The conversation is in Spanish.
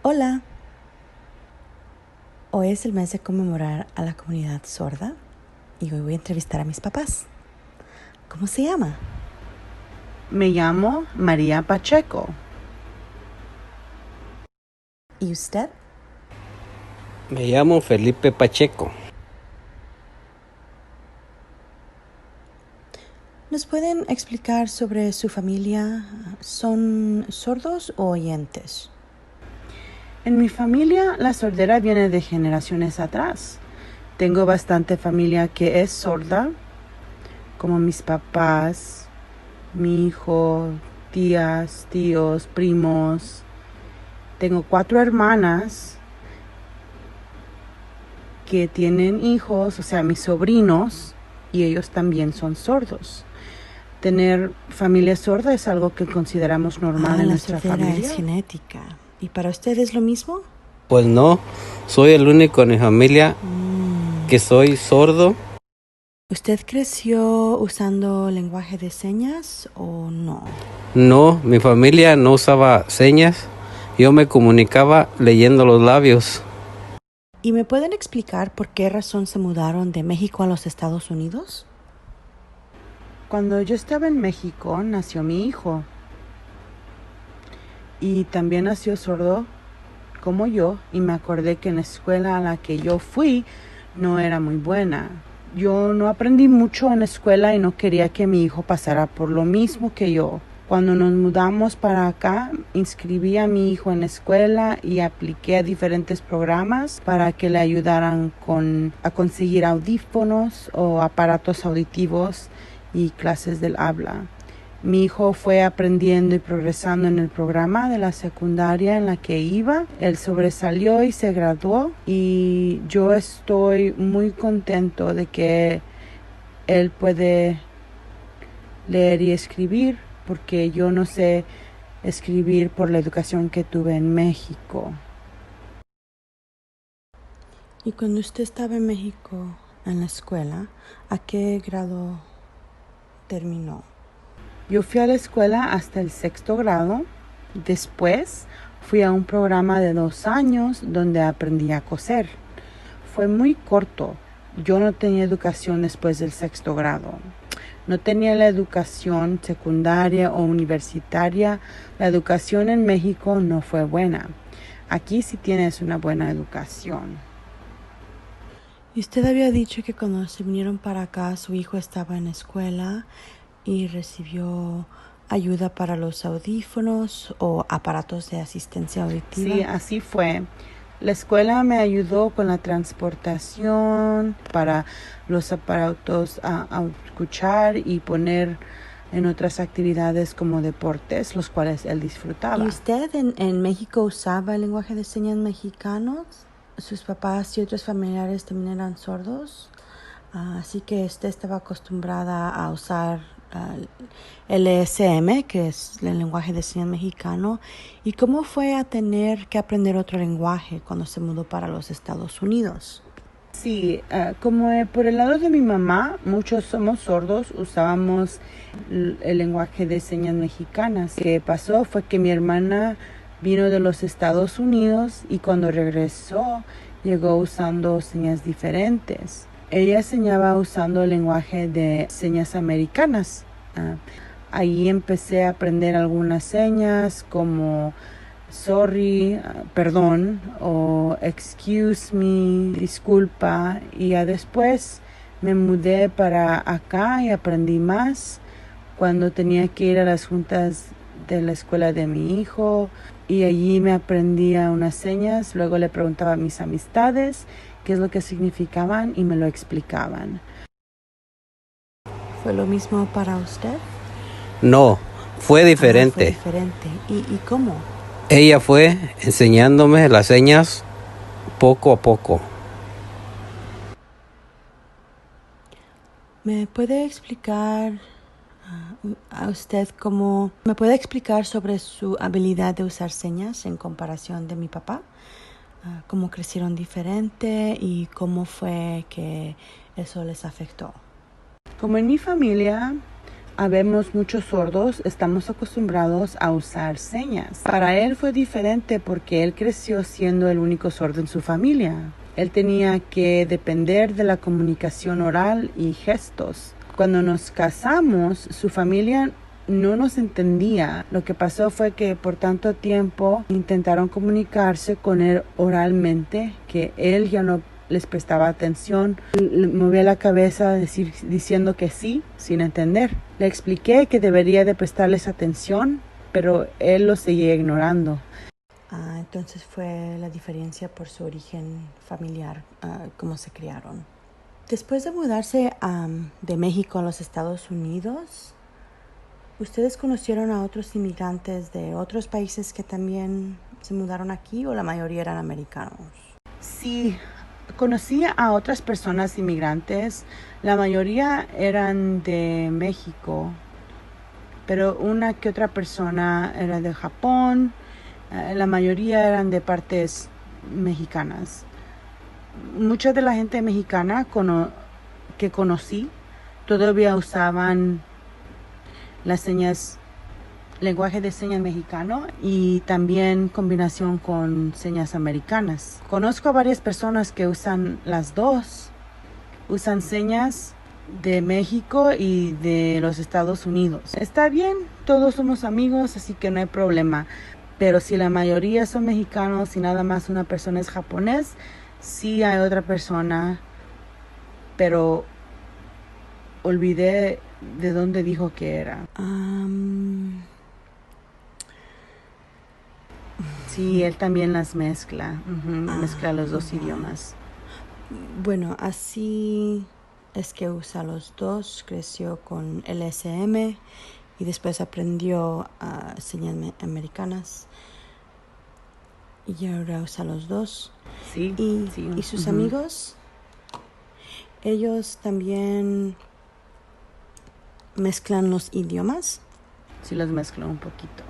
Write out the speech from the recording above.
Hola, hoy es el mes de conmemorar a la comunidad sorda y hoy voy a entrevistar a mis papás. ¿Cómo se llama? Me llamo María Pacheco. ¿Y usted? Me llamo Felipe Pacheco. ¿Nos pueden explicar sobre su familia? ¿Son sordos o oyentes? En mi familia la sordera viene de generaciones atrás. Tengo bastante familia que es sorda, como mis papás, mi hijo, tías, tíos, primos. Tengo 4 hermanas que tienen hijos, o sea, mis sobrinos, y ellos también son sordos. Tener familia sorda es algo que consideramos normal en La nuestra sordera es familia. genética. ¿Y para usted es lo mismo? Pues no, soy el único en mi familia que soy sordo. ¿Usted creció usando lenguaje de señas o no? No, mi familia no usaba señas. Yo me comunicaba leyendo los labios. ¿Y me pueden explicar por qué razón se mudaron de México a los Estados Unidos? Cuando yo estaba en México nació mi hijo y también nació sordo como yo, y me acordé que en la escuela a la que yo fui no era muy buena. Yo no aprendí mucho en la escuela y no quería que mi hijo pasara por lo mismo que yo. Cuando nos mudamos para acá, inscribí a mi hijo en la escuela y apliqué a diferentes programas para que le ayudaran a conseguir audífonos o aparatos auditivos y clases del habla. Mi hijo fue aprendiendo y progresando en el programa de la secundaria en la que iba. Él sobresalió y se graduó y yo estoy muy contento de que él puede leer y escribir porque yo no sé escribir por la educación que tuve en México. Y cuando usted estaba en México en la escuela, ¿a qué grado terminó? Yo fui a la escuela hasta el 6º grado. Después fui a un programa de 2 años donde aprendí a coser. Fue muy corto. Yo no tenía educación después del 6º grado. No tenía la educación secundaria o universitaria. La educación en México no fue buena. Aquí sí tienes una buena educación. Y usted había dicho que cuando se vinieron para acá su hijo estaba en la escuela y recibió ayuda para los audífonos o aparatos de asistencia auditiva. Sí, así fue. La escuela me ayudó con la transportación para los aparatos a escuchar y poner en otras actividades como deportes, los cuales él disfrutaba. ¿Y usted en México usaba el lenguaje de señas mexicanos? ¿Sus papás y otros familiares también eran sordos? Así que usted estaba acostumbrada a usar el ESM, que es el lenguaje de señas mexicano. ¿Y cómo fue a tener que aprender otro lenguaje cuando se mudó para los Estados Unidos? Sí, como por el lado de mi mamá, muchos somos sordos, usábamos el lenguaje de señas mexicanas. Lo que pasó fue que mi hermana vino de los Estados Unidos y cuando regresó llegó usando señas diferentes. Ella enseñaba usando el lenguaje de señas americanas. Ahí empecé a aprender algunas señas como sorry, perdón, o excuse me, disculpa. Y ya después me mudé para acá y aprendí más cuando tenía que ir a las juntas de la escuela de mi hijo. Y allí me aprendía unas señas, luego le preguntaba a mis amistades qué es lo que significaban y me lo explicaban. ¿Fue lo mismo para usted? No, fue Fue diferente. diferente. ¿Y cómo? Ella fue enseñándome las señas poco a poco. ¿Me puede explicar a usted cómo... ¿Me puede explicar sobre su habilidad de usar señas en comparación de mi papá? ¿Cómo crecieron diferente y cómo fue que eso les afectó? Como en mi familia, habemos muchos sordos, estamos acostumbrados a usar señas. Para él fue diferente porque él creció siendo el único sordo en su familia. Él tenía que depender de la comunicación oral y gestos. Cuando nos casamos, su familia no nos entendía. Lo que pasó fue que por tanto tiempo intentaron comunicarse con él oralmente, que él ya no les prestaba atención, movía la cabeza diciendo que sí, sin entender. Le expliqué que debería de prestarles atención, pero él lo seguía ignorando. Entonces fue la diferencia por su origen familiar, cómo se criaron. Después de mudarse de México a los Estados Unidos, ¿ustedes conocieron a otros inmigrantes de otros países que también se mudaron aquí o la mayoría eran americanos? Sí, conocí a otras personas inmigrantes. La mayoría eran de México, pero una que otra persona era de Japón. La mayoría eran de partes mexicanas. Mucha de la gente mexicana que conocí todavía usaban las señas, lenguaje de señas mexicano y también combinación con señas americanas. Conozco a varias personas que usan las dos. Usan señas de México y de los Estados Unidos. Está bien, todos somos amigos, así que no hay problema. Pero si la mayoría son mexicanos y nada más una persona es japonés, sí hay otra persona, pero olvidé de dónde dijo que era. Sí, él también las mezcla. Mezcla los dos idiomas. Bueno, así es que usa los dos. Creció con LSM y después aprendió señas americanas. Y ahora usa los dos. Sí. ¿Y sus amigos? ¿Ellos también mezclan los idiomas? Sí, los mezclo un poquito.